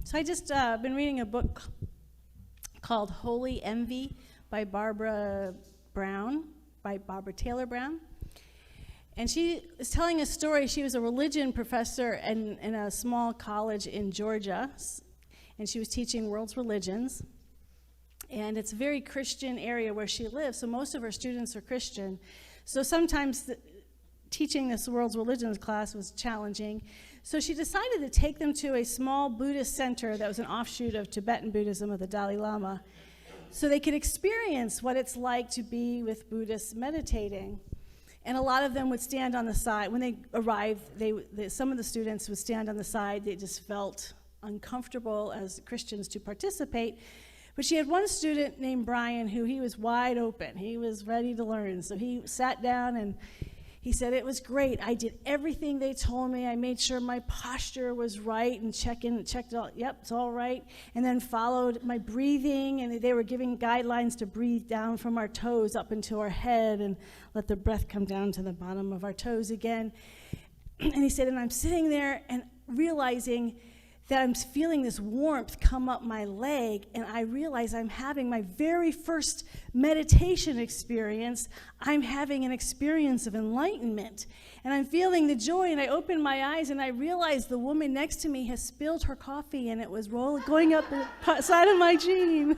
So I just been reading a book called Holy Envy by Barbara Taylor Brown. And she is telling a story. She was a religion professor in a small college in Georgia, and she was teaching world's religions. And it's a very Christian area where she lives, so most of her students are Christian. So sometimes teaching this world's religions class was challenging. So she decided to take them to a small Buddhist center that was an offshoot of Tibetan Buddhism of the Dalai Lama, so they could experience what it's like to be with Buddhists meditating. And a lot of them would stand on the side. When they arrived, some of the students would stand on the side. They just felt uncomfortable as Christians to participate. But she had one student named Brian who he was wide open. He was ready to learn. So he sat down and he said, "It was great. I did everything they told me. I made sure my posture was right and checked it all. Yep, it's all right. And then followed my breathing, and they were giving guidelines to breathe down from our toes up into our head and let the breath come down to the bottom of our toes again." And he said, and I'm sitting there and realizing that I'm feeling this warmth come up my leg, and I realize I'm having my very first meditation experience. I'm having an experience of enlightenment, and I'm feeling the joy, and I open my eyes, and I realize the woman next to me has spilled her coffee, and it was going up the side of my jean.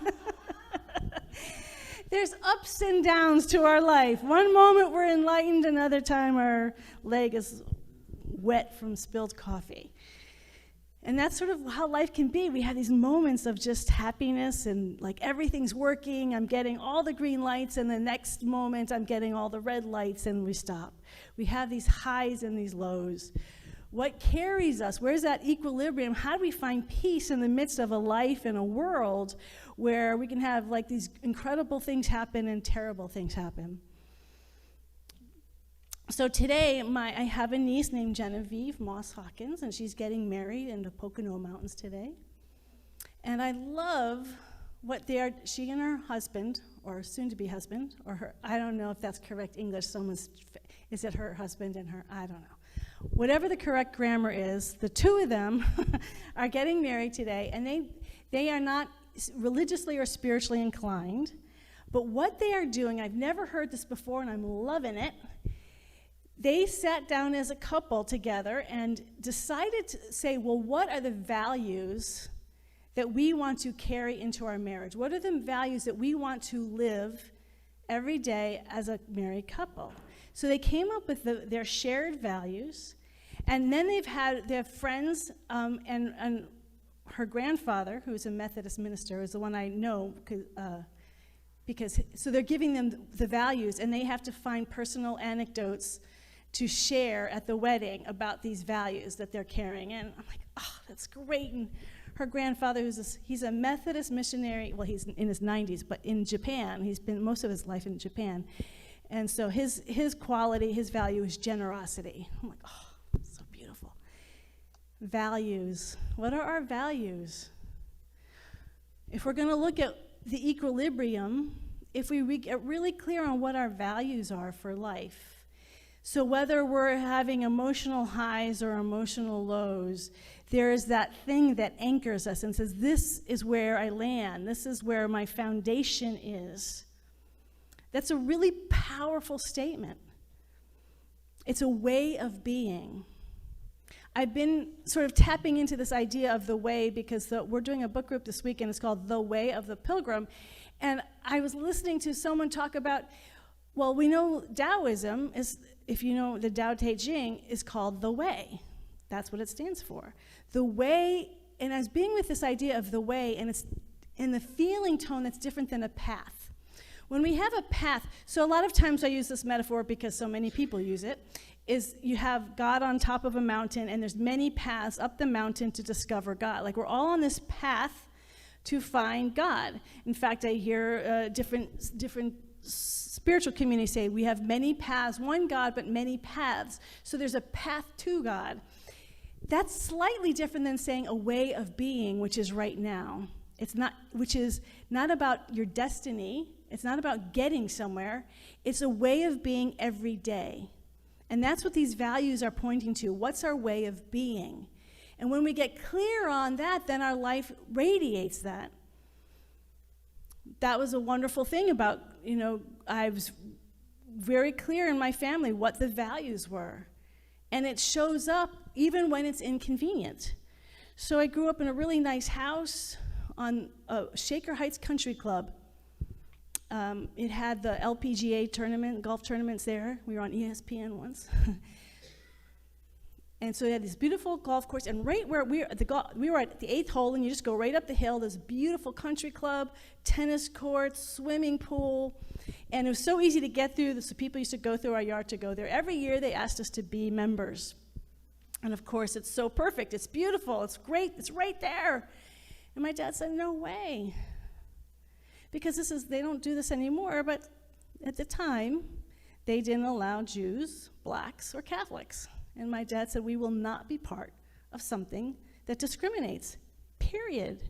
There's ups and downs to our life. One moment we're enlightened, another time our leg is wet from spilled coffee. And that's sort of how life can be. We have these moments of just happiness and like everything's working, I'm getting all the green lights, and the next moment I'm getting all the red lights, and we stop. We have these highs and these lows. What carries us? Where's that equilibrium? How do we find peace in the midst of a life and a world where we can have like these incredible things happen and terrible things happen? So today, I have a niece named Genevieve Moss Hawkins, and she's getting married in the Pocono Mountains today. And I love what she and her husband, or soon-to-be husband, or her, I don't know if that's correct English, is it her husband and her, I don't know. Whatever the correct grammar is, the two of them are getting married today, and they are not religiously or spiritually inclined, but what they are doing, I've never heard this before, and I'm loving it. They sat down as a couple together and decided to say, well, what are the values that we want to carry into our marriage? What are the values that we want to live every day as a married couple? So they came up with their shared values, and then they have friends, and her grandfather, who is a Methodist minister, is the one I know, because so they're giving them the values, and they have to find personal anecdotes to share at the wedding about these values that they're carrying. And I'm like, oh, that's great. And her grandfather, he's a Methodist missionary. Well, he's in his 90s, but in Japan. He's been most of his life in Japan. And so his quality, his value is generosity. I'm like, oh, so beautiful. Values. What are our values? If we're going to look at the equilibrium, if we get really clear on what our values are for life, so whether we're having emotional highs or emotional lows, there is that thing that anchors us and says, this is where I land. This is where my foundation is. That's a really powerful statement. It's a way of being. I've been sort of tapping into this idea of the way because we're doing a book group this week, and it's called The Way of the Pilgrim. And I was listening to someone talk about, well, we know Taoism is, if you know the Tao Te Ching, is called the way. That's what it stands for. The way, and I was being with this idea of the way, and it's in the feeling tone that's different than a path. When we have a path, so a lot of times I use this metaphor because so many people use it, is you have God on top of a mountain, and there's many paths up the mountain to discover God. Like we're all on this path to find God. In fact, I hear different spiritual communities say we have many paths, one God, but many paths. So there's a path to God. That's slightly different than saying a way of being, which is right now. Which is not about your destiny. It's not about getting somewhere. It's a way of being every day. And that's what these values are pointing to. What's our way of being? And when we get clear on that, then our life radiates that. That was a wonderful thing about, I was very clear in my family what the values were. And it shows up even when it's inconvenient. So I grew up in a really nice house on Shaker Heights Country Club. It had the LPGA tournament, golf tournaments there. We were on ESPN once. And so they had this beautiful golf course, and right where we were at the 8th hole, and you just go right up the hill, this beautiful country club, tennis courts, swimming pool, and it was so easy to get through, so people used to go through our yard to go there. Every year they asked us to be members. And of course, it's so perfect, it's beautiful, it's great, it's right there. And my dad said, no way. Because they don't do this anymore, but at the time, they didn't allow Jews, blacks, or Catholics. And my dad said, we will not be part of something that discriminates, period.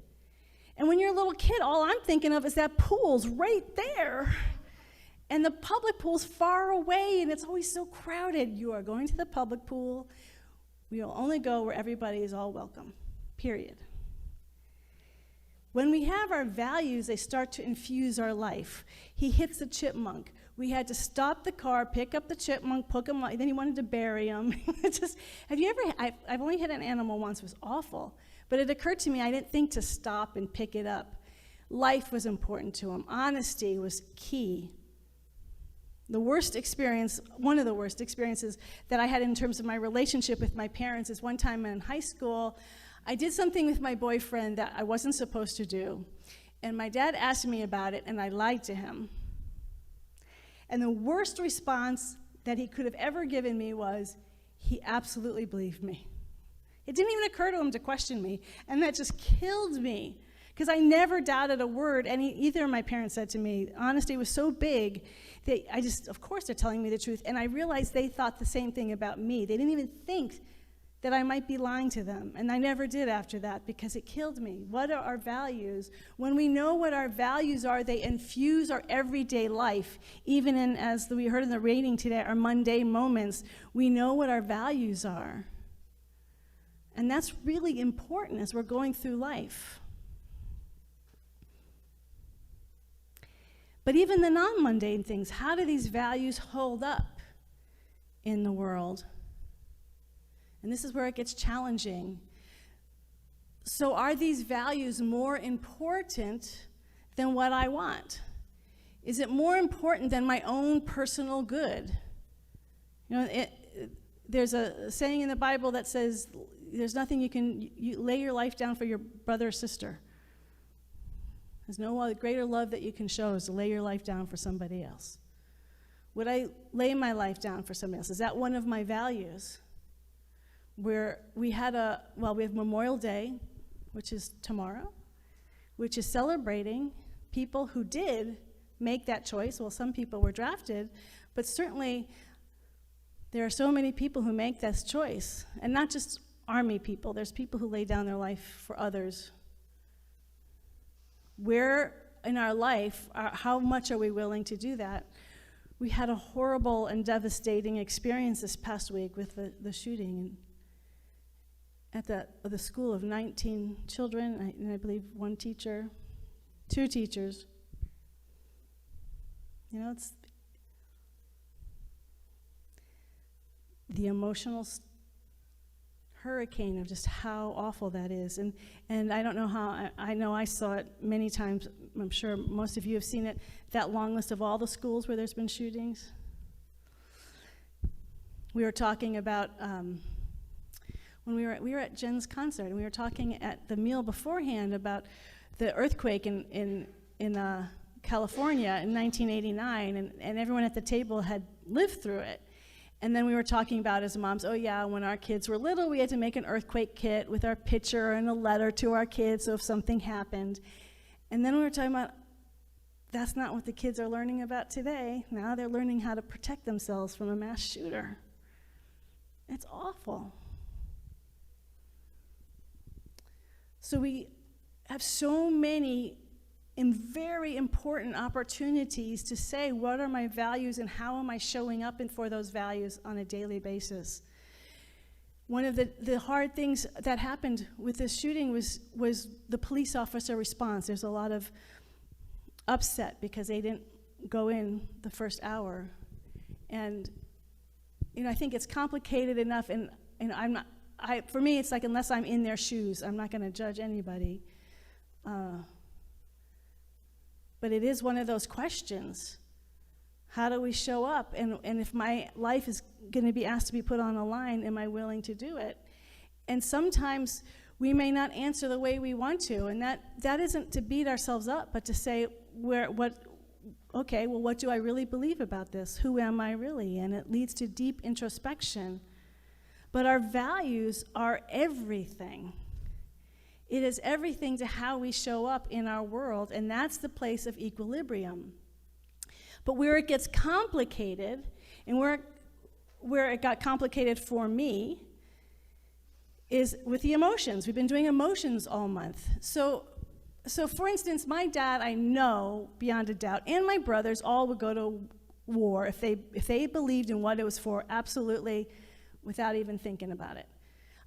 And when you're a little kid, all I'm thinking of is that pool's right there. And the public pool's far away, and it's always so crowded. You are going to the public pool. We will only go where everybody is all welcome, period. When we have our values, they start to infuse our life. He hits the chipmunk. We had to stop the car, pick up the chipmunk, poke him, then he wanted to bury him. I've only hit an animal once, it was awful. But it occurred to me, I didn't think to stop and pick it up. Life was important to him. Honesty was key. One of the worst experiences that I had in terms of my relationship with my parents is one time in high school, I did something with my boyfriend that I wasn't supposed to do. And my dad asked me about it, and I lied to him. And the worst response that he could have ever given me was, he absolutely believed me. It didn't even occur to him to question me, and that just killed me, because I never doubted a word either of my parents said to me. Honesty was so big that of course they're telling me the truth, and I realized they thought the same thing about me. They didn't even think that I might be lying to them, and I never did after that, because it killed me. What are our values? When we know what our values are, they infuse our everyday life, even in, as we heard in the reading today, our mundane moments. We know what our values are. And that's really important as we're going through life. But even the non-mundane things, how do these values hold up in the world? And this is where it gets challenging. So are these values more important than what I want? Is it more important than my own personal good? There's a saying in the Bible that says, there's nothing you lay your life down for your brother or sister. There's no greater love that you can show is to lay your life down for somebody else. Would I lay my life down for somebody else? Is that one of my values? We have Memorial Day, which is tomorrow, which is celebrating people who did make that choice. Well, some people were drafted, but certainly there are so many people who make this choice, and not just Army people. There's people who lay down their life for others. Where in our life, how much are we willing to do that? We had a horrible and devastating experience this past week with the shooting at the school of 19 children, and I believe one teacher, 2 teachers. It's the emotional hurricane of just how awful that is. And I don't know how, I know I saw it many times. I'm sure most of you have seen it, that long list of all the schools where there's been shootings. We were talking about, when we were at Jen's concert, and we were talking at the meal beforehand about the earthquake in California in 1989, and everyone at the table had lived through it. And then we were talking about as moms, oh yeah, when our kids were little, we had to make an earthquake kit with our picture and a letter to our kids, so if something happened. And then we were talking about, that's not what the kids are learning about today. Now they're learning how to protect themselves from a mass shooter. It's awful. So we have so many very important opportunities to say, what are my values and how am I showing up for those values on a daily basis? one of the hard things that happened with this shooting was the police officer response. There's a lot of upset because they didn't go in the first hour. And, I think it's complicated enough, and for me, it's like, unless I'm in their shoes, I'm not going to judge anybody. But it is one of those questions. How do we show up? And if my life is going to be asked to be put on the line, am I willing to do it? And sometimes we may not answer the way we want to, and that isn't to beat ourselves up, but to say, what do I really believe about this? Who am I really? And it leads to deep introspection. But our values are everything. It is everything to how we show up in our world, and that's the place of equilibrium. But where it gets complicated, and where it got complicated for me, is with the emotions. We've been doing emotions all month. So for instance, my dad, I know beyond a doubt, and my brothers all would go to war if they believed in what it was for, absolutely, without even thinking about it.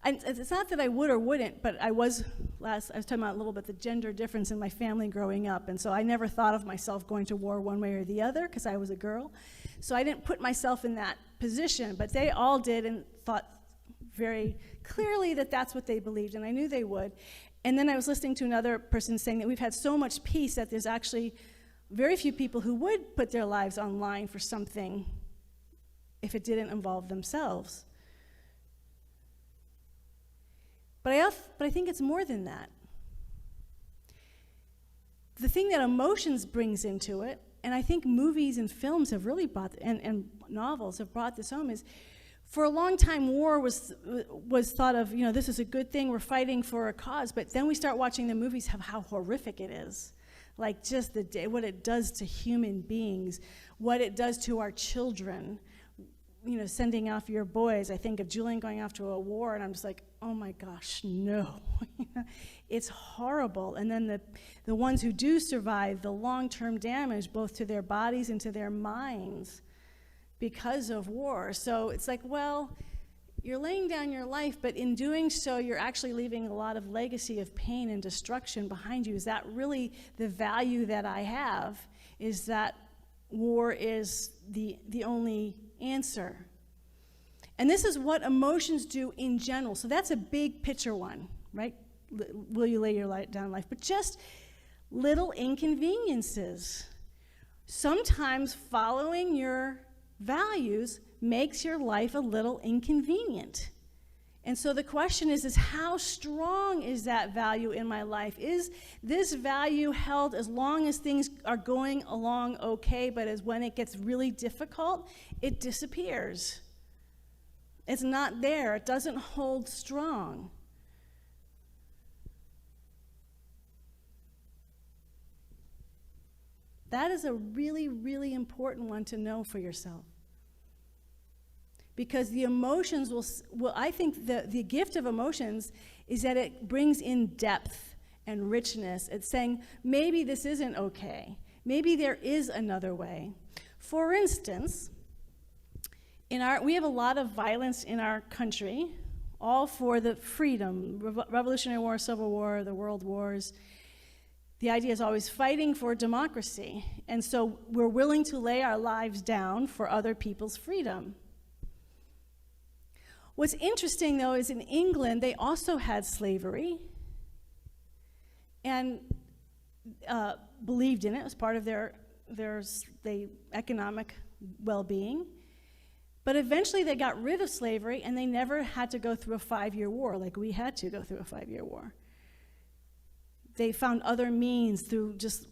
And it's not that I would or wouldn't, but I was talking about a little bit the gender difference in my family growing up, and so I never thought of myself going to war one way or the other because I was a girl. So I didn't put myself in that position, but they all did and thought very clearly that that's what they believed, and I knew they would. And then I was listening to another person saying that we've had so much peace that there's actually very few people who would put their lives on line for something if it didn't involve themselves. But I think it's more than that. The thing that emotions brings into it, and I think movies and films have really brought, and novels have brought this home, is for a long time war was thought of, this is a good thing, we're fighting for a cause, but then we start watching the movies of how horrific it is. Like just what it does to human beings, what it does to our children. Sending off your boys. I think of Julian going off to a war, and I'm just like, oh my gosh, no. It's horrible. And then the ones who do survive, the long-term damage, both to their bodies and to their minds because of war. So it's like, well, you're laying down your life, but in doing so, you're actually leaving a lot of legacy of pain and destruction behind you. Is that really the value that I have? Is that war is the only answer? And this is what emotions do in general. So that's a big picture one, right? Will you lay your light down life? But just little inconveniences. Sometimes following your values makes your life a little inconvenient. And so the question is how strong is that value in my life? Is this value held as long as things are going along okay, but when it gets really difficult, it disappears? It's not there. It doesn't hold strong. That is a really, really important one to know for yourself. Because the emotions will I think the gift of emotions is that it brings in depth and richness. It's saying, maybe this isn't okay. Maybe there is another way. For instance, we have a lot of violence in our country, all for the freedom, Revolutionary War, Civil War, the World Wars. The idea is always fighting for democracy. And so we're willing to lay our lives down for other people's freedom. What's interesting, though, is in England, they also had slavery and believed in it as part of their economic well-being. But eventually they got rid of slavery, and they never had to go through a 5-year war like we had to go through a 5-year war. They found other means through just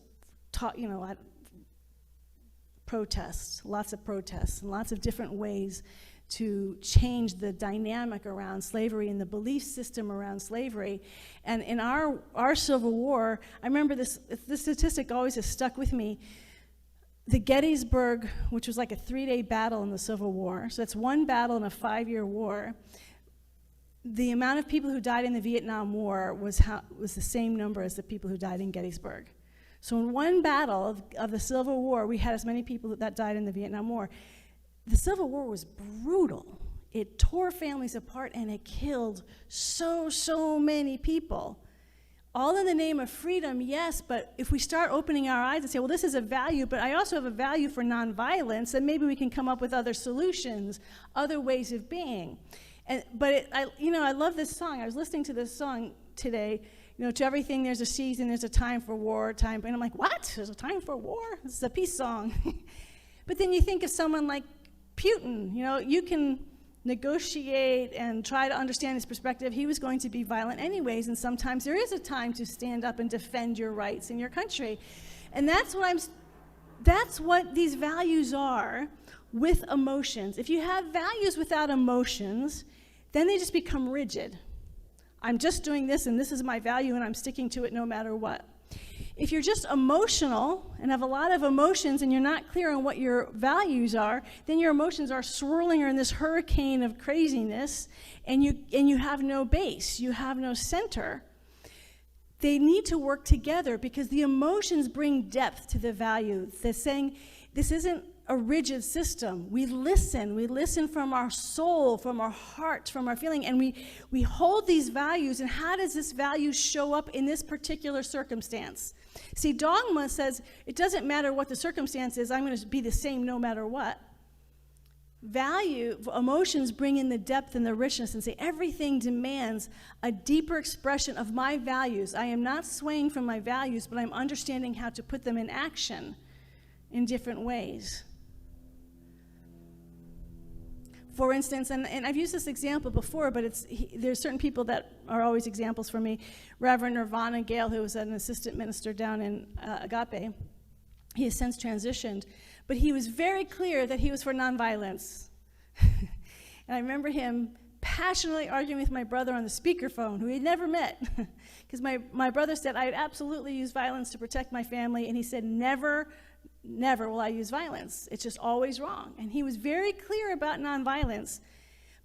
protests, lots of protests, and lots of different ways to change the dynamic around slavery and the belief system around slavery. And in our Civil War, I remember this statistic always has stuck with me. The Gettysburg, which was like a 3-day battle in the Civil War, so that's one battle in a 5-year war, the amount of people who died in the Vietnam War was the same number as the people who died in Gettysburg. So in one battle of the Civil War, we had as many people that died in the Vietnam War. The Civil War was brutal. It tore families apart, and it killed so many people. All in the name of freedom, yes, but if we start opening our eyes and say, well, this is a value, but I also have a value for nonviolence, then maybe we can come up with other solutions, other ways of being. I love this song. I was listening to this song today. To everything there's a season, there's a time for war, and I'm like, what? There's a time for war? This is a peace song. But then you think of someone like Putin. You can negotiate and try to understand his perspective. He was going to be violent anyways, and sometimes there is a time to stand up and defend your rights in your country. And that's what these values are with emotions. If you have values without emotions, then they just become rigid. I'm just doing this, and this is my value, and I'm sticking to it no matter what. If you're just emotional and have a lot of emotions and you're not clear on what your values are, then your emotions are swirling in this hurricane of craziness, and you have no base, you have no center. They need to work together because the emotions bring depth to the value. They're saying this isn't a rigid system. We listen from our soul, from our heart, from our feeling, and we hold these values, and how does this value show up in this particular circumstance? See, dogma says it doesn't matter what the circumstance is, I'm going to be the same no matter what. Emotions bring in the depth and the richness and say everything demands a deeper expression of my values. I am not swaying from my values, but I'm understanding how to put them in action in different ways. For instance, and I've used this example before, but there's certain people that are always examples for me. Reverend Nirvana Gale, who was an assistant minister down in Agape, he has since transitioned, but he was very clear that he was for nonviolence. And I remember him passionately arguing with my brother on the speakerphone, who he'd never met, because my brother said, I'd absolutely use violence to protect my family, and he said, never will I use violence. It's just always wrong. And he was very clear about nonviolence,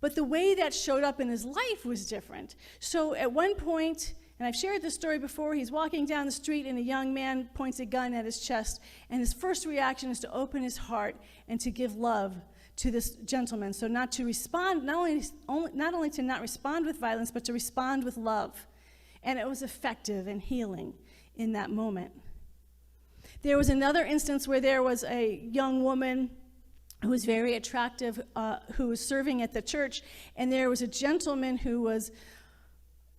but the way that showed up in his life was different. So at one point, and I've shared this story before, he's walking down the street and a young man points a gun at his chest, and his first reaction is to open his heart and to give love to this gentleman. So not to respond, not only to not respond with violence, but to respond with love. And it was effective and healing in that moment. There was another instance where there was a young woman who was very attractive, who was serving at the church, and there was a gentleman who was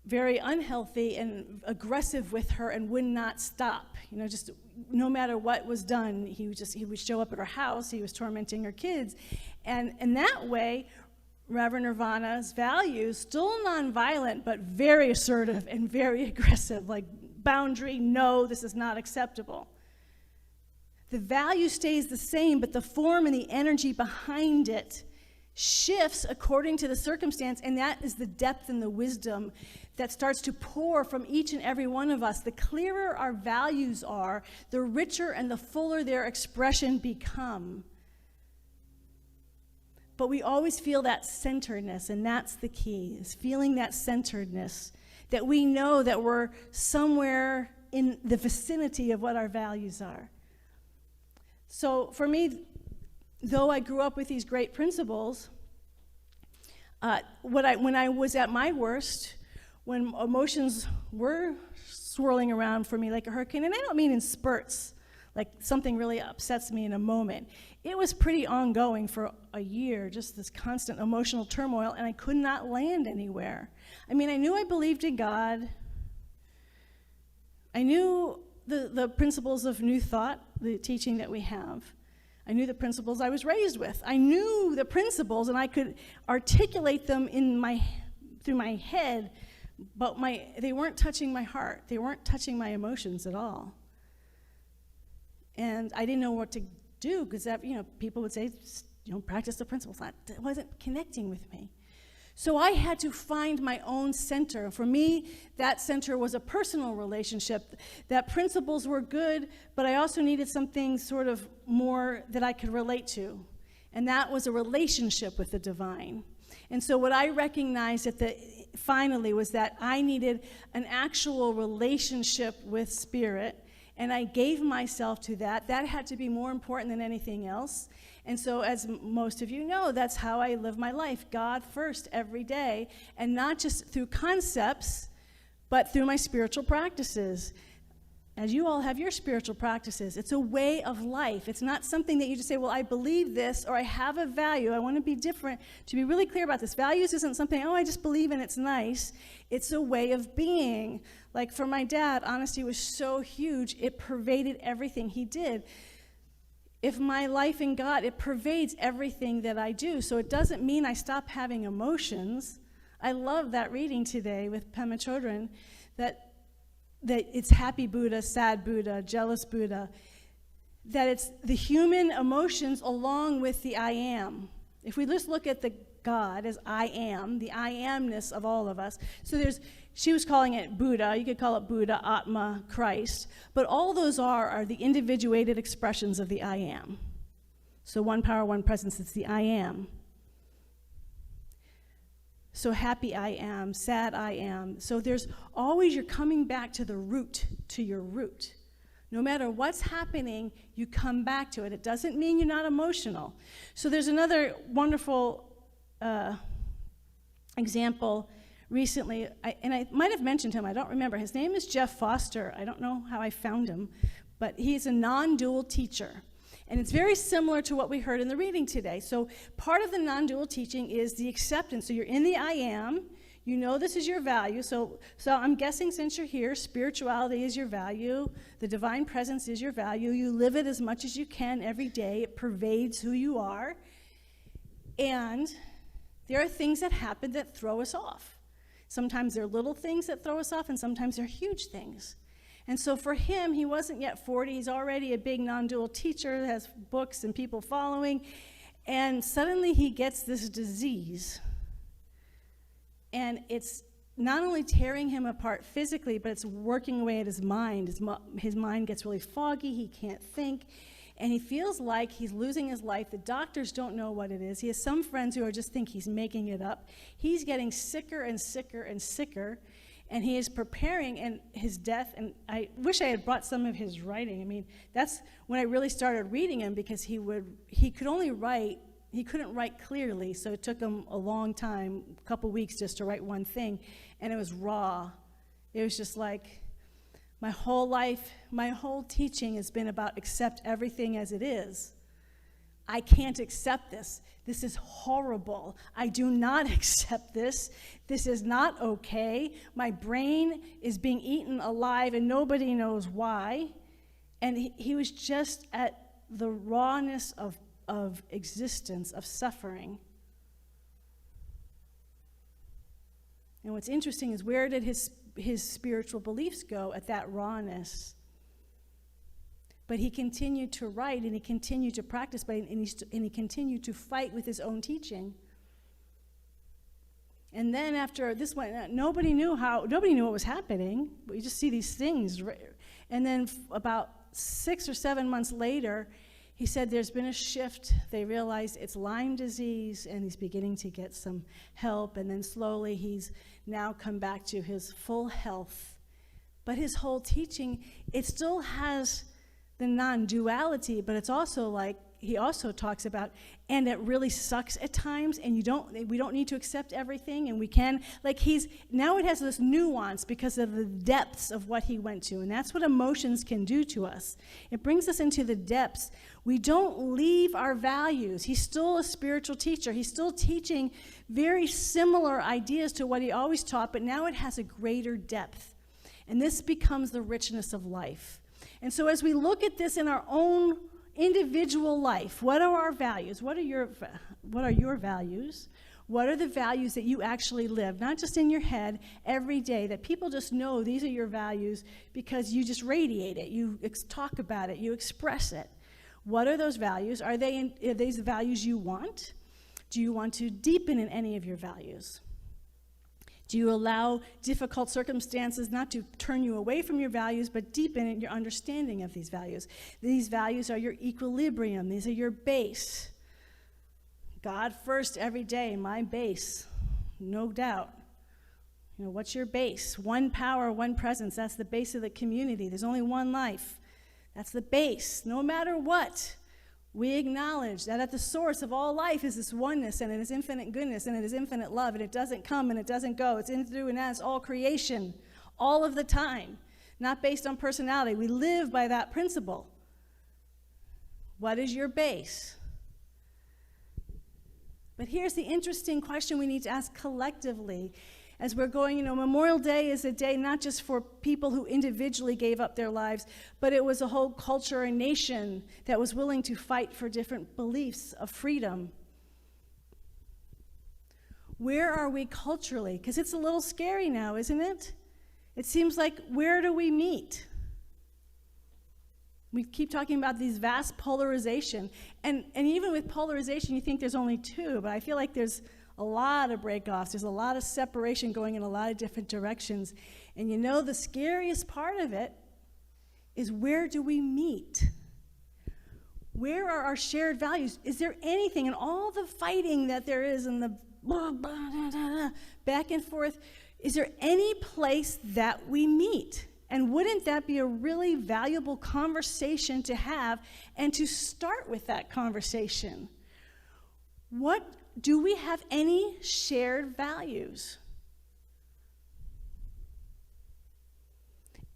very unhealthy and aggressive with her and would not stop. Just no matter what was done, he would show up at her house. He was tormenting her kids, and in that way, Reverend Nirvana's values, still nonviolent, but very assertive and very aggressive, like boundary, no, this is not acceptable. The value stays the same, but the form and the energy behind it shifts according to the circumstance, and that is the depth and the wisdom that starts to pour from each and every one of us. The clearer our values are, the richer and the fuller their expression become. But we always feel that centeredness, and that's the key, is feeling that centeredness, that we know that we're somewhere in the vicinity of what our values are. So for me, though I grew up with these great principles, when I was at my worst, when emotions were swirling around for me like a hurricane, and I don't mean in spurts, like something really upsets me in a moment. It was pretty ongoing for a year, just this constant emotional turmoil, and I could not land anywhere. I mean, I knew I believed in God. I knew the principles of New Thought, the teaching that we have. I knew the principles I was raised with. I knew the principles, and I could articulate them through my head, but they weren't touching my heart. They weren't touching my emotions at all. And I didn't know what to do, because people would say, practice the principles. It wasn't connecting with me. So I had to find my own center. For me, that center was a personal relationship. That principles were good, but I also needed something sort of more that I could relate to. And that was a relationship with the divine. And so what I recognized finally was that I needed an actual relationship with Spirit. and I gave myself to that. That had to be more important than anything else. And so, as most of you know, that's how I live my life. God first every day, and not just through concepts, but through my spiritual practices. As you all have your spiritual practices, it's a way of life. It's not something that you just say, well, I believe this, or I have a value. I want to be different. To be really clear about this, values isn't something, oh, I just believe and it's nice. It's a way of being. Like for my dad, honesty was so huge, it pervaded everything he did. If my life in God, it pervades everything that I do. So it doesn't mean I stop having emotions. I love that reading today with Pema Chodron, that it's happy Buddha, sad Buddha, jealous Buddha, that it's the human emotions along with the I am. If we just look at the God as I am, the I amness of all of us. So she was calling it Buddha, you could call it Buddha, Atma, Christ, but all those are the individuated expressions of the I am. So one power, one presence, it's the I am. So happy I am, sad I am. So there's always, you're coming back to the root, to your root. No matter what's happening, you come back to it. It doesn't mean you're not emotional. So there's another wonderful example recently, and I might have mentioned him, I don't remember. His name is Jeff Foster. I don't know how I found him, but he's a non-dual teacher. And it's very similar to what we heard in the reading today. So part of the non-dual teaching is the acceptance. So you're in the I am. You know this is your value. So I'm guessing since you're here, spirituality is your value. The divine presence is your value. You live it as much as you can every day. It pervades who you are. And there are things that happen that throw us off. Sometimes they're little things that throw us off, and sometimes they're huge things. And so for him, he wasn't yet 40. He's already a big non-dual teacher, has books and people following. And suddenly he gets this disease. And it's not only tearing him apart physically, but it's working away at his mind. His mind gets really foggy. He can't think. And he feels like he's losing his life. The doctors don't know what it is. He has some friends who just think he's making it up. He's getting sicker and sicker and sicker. And he is preparing and his death, and I wish I had brought some of his writing. I mean, that's when I really started reading him, because he couldn't write clearly, so it took him a long time, a couple weeks just to write one thing, and it was raw. It was just like, my whole life, my whole teaching has been about accept everything as it is. I can't accept this. This is horrible. I do not accept this. This is not okay. My brain is being eaten alive and nobody knows why. And he was just at the rawness of existence, of suffering. And what's interesting is, where did his spiritual beliefs go at that rawness? But he continued to write, and he continued to practice, and he continued to fight with his own teaching. And then after this went, nobody knew what was happening. We just see these things. And then about 6 or 7 months later, he said there's been a shift. They realized it's Lyme disease, and he's beginning to get some help. And then slowly he's now come back to his full health. But his whole teaching, it still has the non-duality, but it's also like, he also talks about, and it really sucks at times, and we don't need to accept everything, and we can, like now it has this nuance because of the depths of what he went to, and that's what emotions can do to us. It brings us into the depths. We don't leave our values. He's still a spiritual teacher. He's still teaching very similar ideas to what he always taught, but now it has a greater depth, and this becomes the richness of life. And so as we look at this in our own individual life, what are our values? What are your values? What are the values that you actually live? Not just in your head every day, that people just know these are your values because you just radiate it. You talk about it. You express it. What are those values? Are these the values you want? Do you want to deepen in any of your values? Do you allow difficult circumstances not to turn you away from your values, but deepen in your understanding of these values? These values are your equilibrium. These are your base. God first every day, my base, no doubt. What's your base? One power, one presence. That's the base of the community. There's only one life. That's the base. No matter what, we acknowledge that at the source of all life is this oneness, and it is infinite goodness, and it is infinite love, and it doesn't come and it doesn't go. It's in, through, and as all creation, all of the time, not based on personality. We live by that principle. What is your base? But here's the interesting question we need to ask collectively as we're going. Memorial Day is a day not just for people who individually gave up their lives, but it was a whole culture and nation that was willing to fight for different beliefs of freedom. Where are we culturally? Because it's a little scary now, isn't it? It seems like, where do we meet? We keep talking about these vast polarization. And even with polarization, you think there's only two, but I feel like there's a lot of break-offs. There's a lot of separation going in a lot of different directions. And the scariest part of it is, where do we meet? Where are our shared values? Is there anything in all the fighting that there is and the blah, blah, blah, blah, blah, back and forth, is there any place that we meet? And wouldn't that be a really valuable conversation to have and to start with that conversation? Do we have any shared values?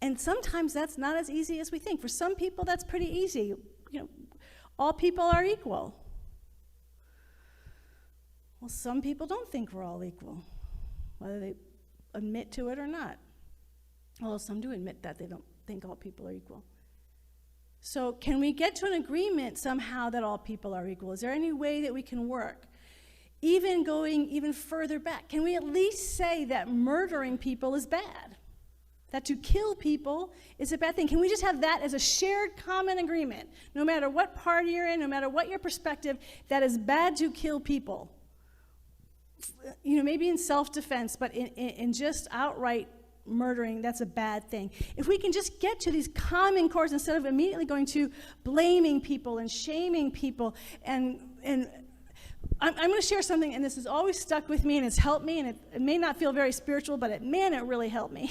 And sometimes that's not as easy as we think. For some people, that's pretty easy. All people are equal. Well, some people don't think we're all equal, whether they admit to it or not. Although some do admit that they don't think all people are equal. So can we get to an agreement somehow that all people are equal? Is there any way that we can work? Even going even further back, can we at least say that murdering people is bad? That to kill people is a bad thing? Can we just have that as a shared common agreement? No matter what party you're in, no matter what your perspective, that is bad to kill people. Maybe in self-defense, but in just outright murdering, that's a bad thing. If we can just get to these common cores instead of immediately going to blaming people and shaming people, and I'm going to share something, and this has always stuck with me, and it's helped me, and it may not feel very spiritual, but it really helped me.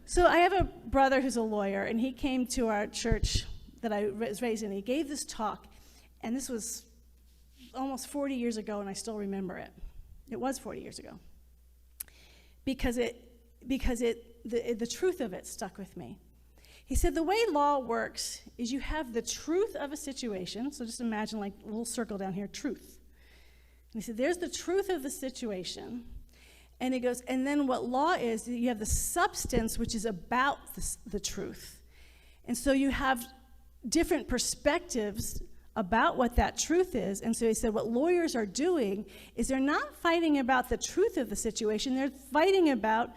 So I have a brother who's a lawyer, and he came to our church that I was raised in. He gave this talk, and this was almost 40 years ago, and I still remember it. It was 40 years ago. Because the truth of it stuck with me. He said the way law works is you have the truth of a situation. So just imagine like a little circle down here, truth. And he said there's the truth of the situation. And he goes, and then what law is, you have the substance, which is about the truth. And so you have different perspectives about what that truth is. And so he said what lawyers are doing is they're not fighting about the truth of the situation. They're fighting about,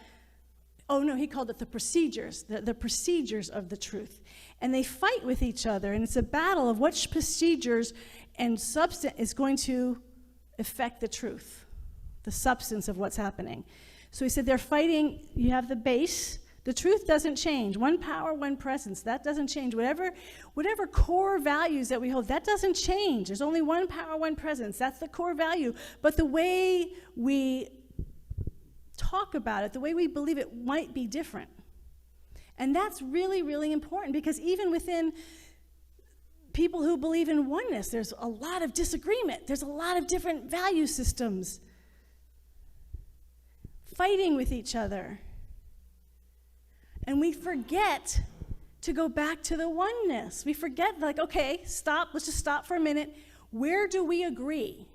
he called it the procedures, the procedures of the truth. And they fight with each other, and it's a battle of which procedures and substance is going to affect the truth, the substance of what's happening. So he said they're fighting, you have the base. The truth doesn't change. One power, one presence. That doesn't change. Whatever core values that we hold, that doesn't change. There's only one power, one presence. That's the core value. But the way we talk about it, the way we believe it might be different. And that's really, really important, because even within people who believe in oneness, there's a lot of disagreement. There's a lot of different value systems fighting with each other. And we forget to go back to the oneness. We forget, okay, stop, let's just stop for a minute. Where do we agree?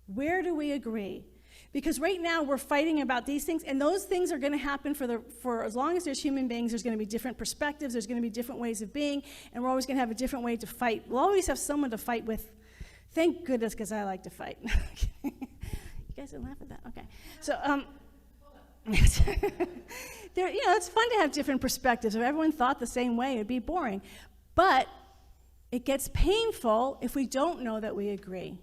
Where do we agree? Because right now we're fighting about these things, and those things are going to happen for as long as there's human beings. There's going to be different perspectives, there's going to be different ways of being, and we're always going to have a different way to fight. We'll always have someone to fight with. Thank goodness, because I like to fight. You guys didn't laugh at that? Okay. So, it's fun to have different perspectives. If everyone thought the same way, it'd be boring. But it gets painful if we don't know that we agree.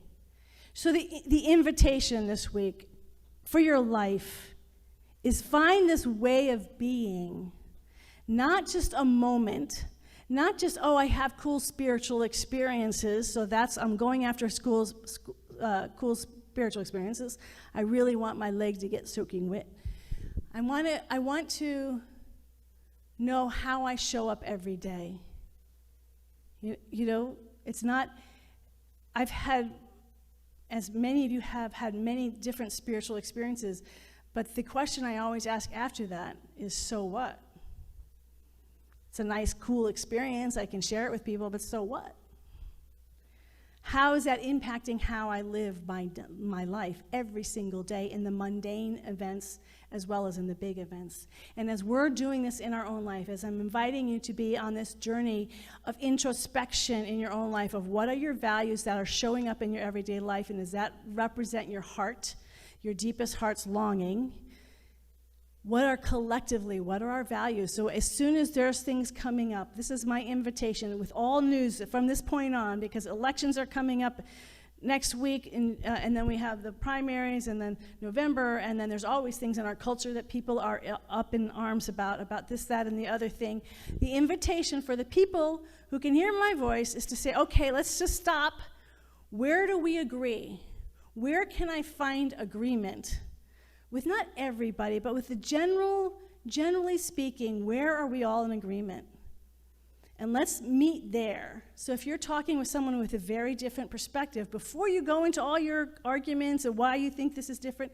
So the invitation this week for your life is find this way of being, not just a moment, not just, I have cool spiritual experiences, so I'm going after cool spiritual experiences. I really want my leg to get soaking wet. I want to know how I show up every day. You know, it's not, I've had, as many of you have had many different spiritual experiences, but the question I always ask after that is, so what? It's a nice, cool experience. I can share it with people, but so what? How is that impacting how I live my life every single day in the mundane events as well as in the big events? And as we're doing this in our own life, as I'm inviting you to be on this journey of introspection in your own life, of what are your values that are showing up in your everyday life, and does that represent your heart, your deepest heart's longing? What are our values? So as soon as there's things coming up, this is my invitation with all news from this point on, because elections are coming up next week, and then we have the primaries, and then November, and then there's always things in our culture that people are up in arms about this, that, and the other thing. The invitation for the people who can hear my voice is to say, okay, let's just stop. Where do we agree? Where can I find agreement? With not everybody, but with the generally speaking, where are we all in agreement? And let's meet there. So if you're talking with someone with a very different perspective, before you go into all your arguments and why you think this is different,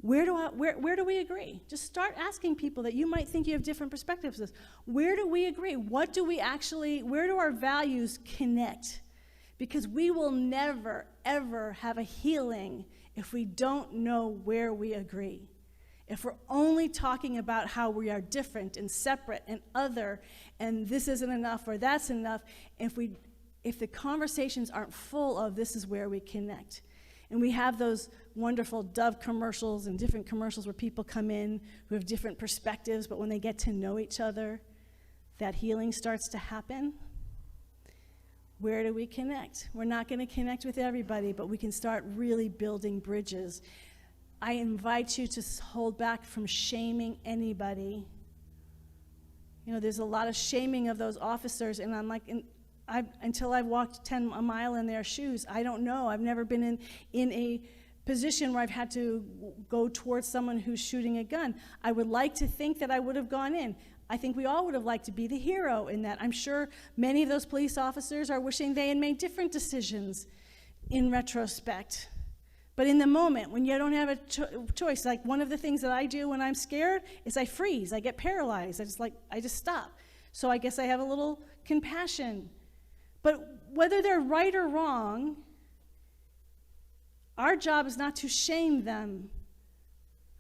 where do we agree? Just start asking people that you might think you have different perspectives. Where do we agree? Where do our values connect? Because we will never, ever have a healing if we don't know where we agree. If we're only talking about how we are different and separate and other, and this isn't enough or that's enough, if the conversations aren't full of this is where we connect. And we have those wonderful Dove commercials and different commercials where people come in who have different perspectives, but when they get to know each other, that healing starts to happen. Where do we connect? We're not going to connect with everybody, but we can start really building bridges. I invite you to hold back from shaming anybody. You know, there's a lot of shaming of those officers, and I'm like, until I've walked a mile in their shoes, I don't know. I've never been in a position where I've had to go towards someone who's shooting a gun. I would like to think that I would have gone in. I think we all would have liked to be the hero in that. I'm sure many of those police officers are wishing they had made different decisions in retrospect. But in the moment, when you don't have a choice, like one of the things that I do when I'm scared is I freeze, I get paralyzed, I just stop. So I guess I have a little compassion. But whether they're right or wrong, our job is not to shame them.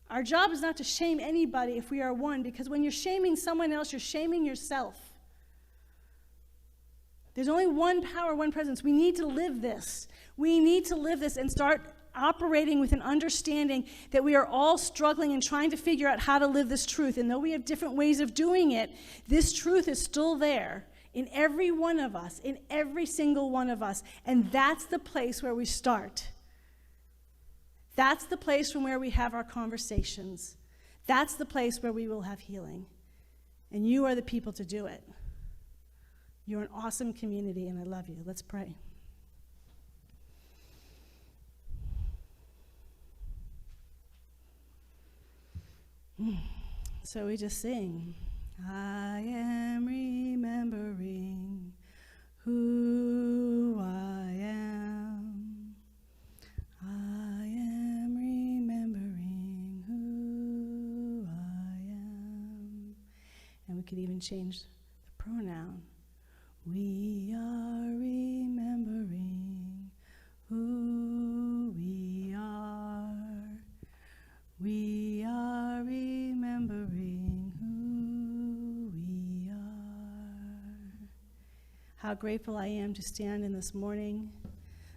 Our job is not to shame anybody if we are one, because when you're shaming someone else, you're shaming yourself. There's only one power, one presence. We need to live this. We need to live this and start operating with an understanding that we are all struggling and trying to figure out how to live this truth. And though we have different ways of doing it, this truth is still there in every one of us, in every single one of us. And that's the place where we start. That's the place from where we have our conversations. That's the place where we will have healing. And you are the people to do it. You're an awesome community, and I love you. Let's pray. So we just sing, I am remembering who I am. I am remembering who I am. And we could even change the pronoun. We are remembering who we are. We are remembering who we are. How grateful I am to stand in this morning.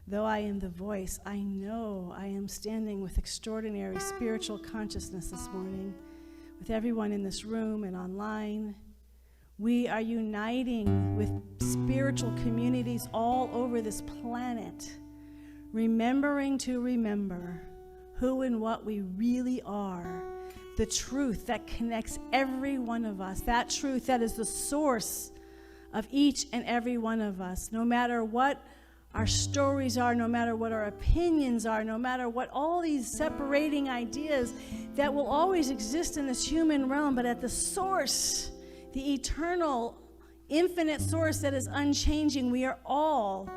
Though I am the voice, I know I am standing with extraordinary spiritual consciousness this morning, with everyone in this room and online. We are uniting with spiritual communities all over this planet, remembering to remember who and what we really are, the truth that connects every one of us, that truth that is the source of each and every one of us, no matter what our stories are, no matter what our opinions are, no matter what all these separating ideas that will always exist in this human realm, but at the source, the eternal, infinite source that is unchanging. We are all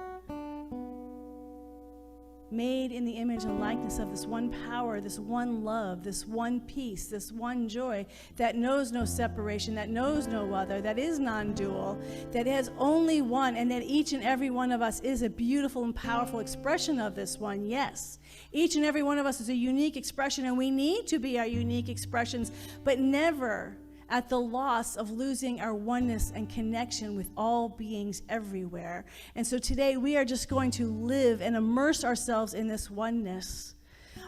made in the image and likeness of this one power, this one love, this one peace, this one joy that knows no separation, that knows no other, that is non-dual, that has only one, and that each and every one of us is a beautiful and powerful expression of this one. Yes, each and every one of us is a unique expression, and we need to be our unique expressions, but never at the loss of losing our oneness and connection with all beings everywhere. And so today we are just going to live and immerse ourselves in this oneness,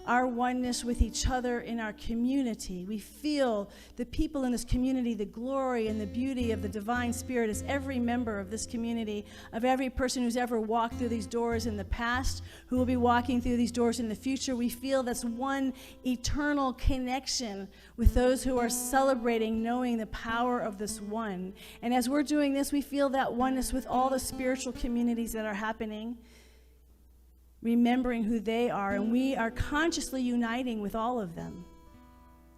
our oneness with each other in our community. We feel the people in this community, the glory and the beauty of the divine spirit as every member of this community, of every person who's ever walked through these doors in the past, who will be walking through these doors in the future. We feel this one eternal connection with those who are celebrating knowing the power of this one. And as we're doing this, we feel that oneness with all the spiritual communities that are happening, remembering who they are, and we are consciously uniting with all of them.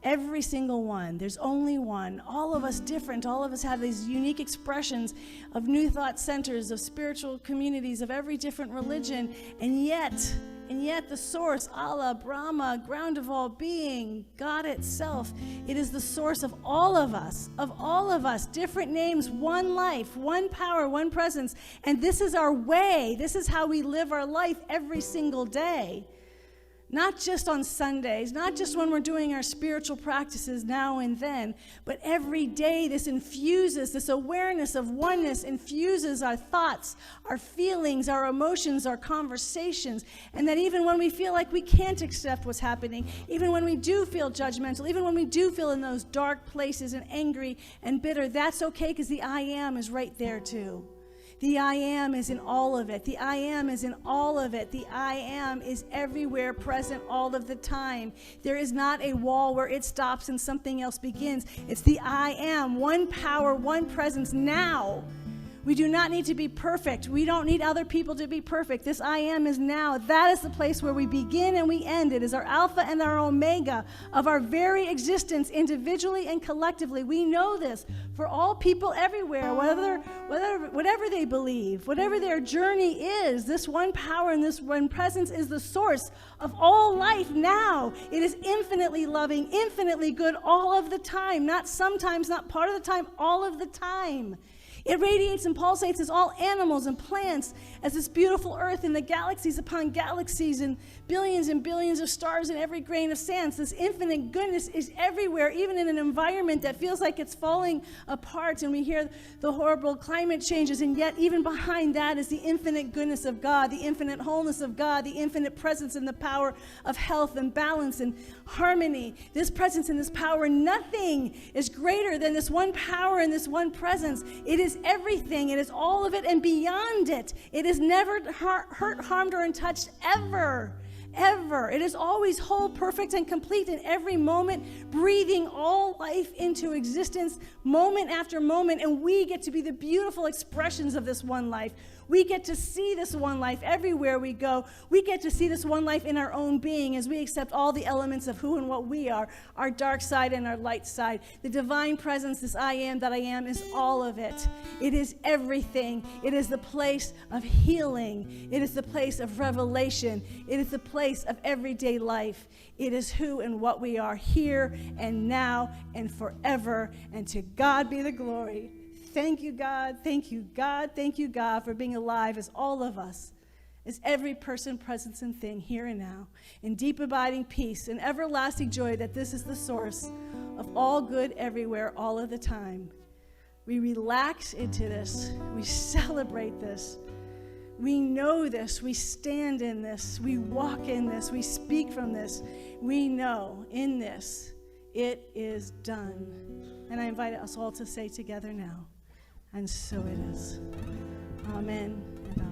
Every single one. There's only one. All of us different. All of us have these unique expressions of new thought centers, of spiritual communities, of every different religion, and yet the source, Allah, Brahma, ground of all being, God itself, it is the source of all of us, different names, one life, one power, one presence, and this is our way. This is how we live our life every single day. Not just on Sundays, not just when we're doing our spiritual practices now and then, but every day this awareness of oneness infuses our thoughts, our feelings, our emotions, our conversations, and that even when we feel like we can't accept what's happening, even when we do feel judgmental, even when we do feel in those dark places and angry and bitter, that's okay because the I am is right there too. The I am is in all of it. The I am is in all of it. The I am is everywhere, present all of the time. There is not a wall where it stops and something else begins. It's the I am, one power, one presence now. We do not need to be perfect. We don't need other people to be perfect. This I am is now. That is the place where we begin and we end. It is our alpha and our omega of our very existence, individually and collectively. We know this for all people everywhere, whatever they believe, whatever their journey is. This one power and this one presence is the source of all life now. It is infinitely loving, infinitely good all of the time. Not sometimes, not part of the time, all of the time. It radiates and pulsates as all animals and plants, as this beautiful earth and the galaxies upon galaxies and billions of stars in every grain of sand. So this infinite goodness is everywhere, even in an environment that feels like it's falling apart, and we hear the horrible climate changes, and yet even behind that is the infinite goodness of God, the infinite wholeness of God, the infinite presence and the power of health and balance and harmony. This presence and this power, nothing is greater than this one power and this one presence. It is everything. It is all of it and beyond it. It is never hurt, harmed, or untouched ever. It is always whole, perfect, and complete in every moment, breathing all life into existence moment after moment, and we get to be the beautiful expressions of this one life. We get to see this one life everywhere we go. We get to see this one life in our own being as we accept all the elements of who and what we are, our dark side and our light side. The divine presence, this I am that I am, is all of it. It is everything. It is the place of healing. It is the place of revelation. It is the place of everyday life. It is who and what we are here and now and forever. And to God be the glory. Thank you, God. Thank you, God. Thank you, God, for being alive as all of us, as every person, presence, and thing here and now, in deep abiding peace and everlasting joy that this is the source of all good everywhere, all of the time. We relax into this. We celebrate this. We know this. We stand in this. We walk in this. We speak from this. We know in this it is done. And I invite us all to say together now, and so it is. Amen and amen.